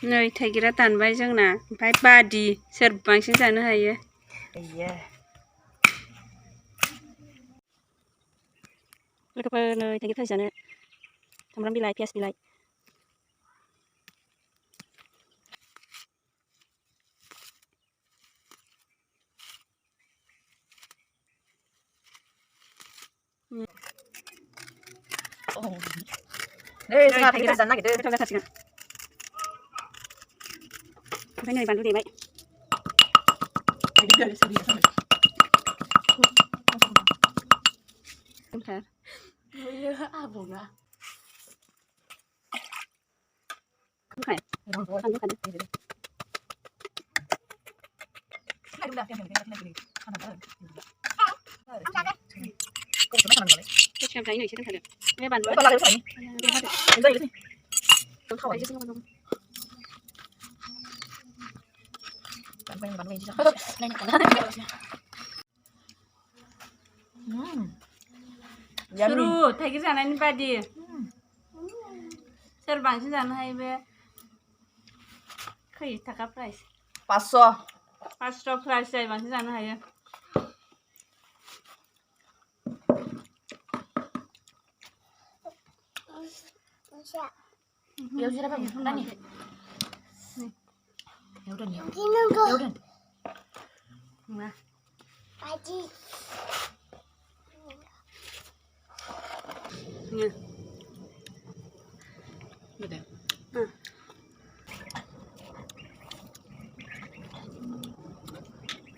नै थाइगिरा दानबाय जोंना ओमफ्राय बादि सोर बांसिन जानो हायो। लोगोफोर नै थाइगिर भाजि जानो सामब्राम बिलाइ पियास बिलाइ जोंहा थाइगिर भाजि जानो नागिरदों। गोथाव जाथारसिगोन। ओमफ्राय नै बानलु देबाय गोमथार आबौना सुरु थाइगिर जानायनि बादि सोर बांसिन जानो हायो बे खै थाखा प्राइस 500 प्राइस जायो बांसिन जानो हायो। बेयाव जिरायबा मोनथाम दा मा बाजि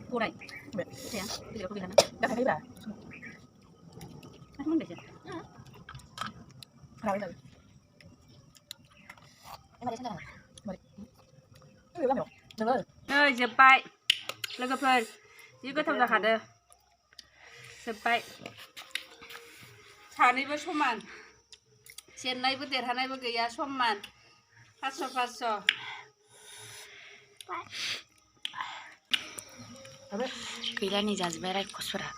Kurai. Ya, tidak aku bilang. Dah kali berapa? Aku mau deh. Berapa itu? Mari sana. Mari. Ini berapa? Dengar. Ơi, जोब्बाय लोगोफोर जि गोथाव जाखादो जोब्बाय सानैबो समान जेननायबो देरहानायबो गैया समान 500 गैला नै जाजोब्बाय रायखसफोरा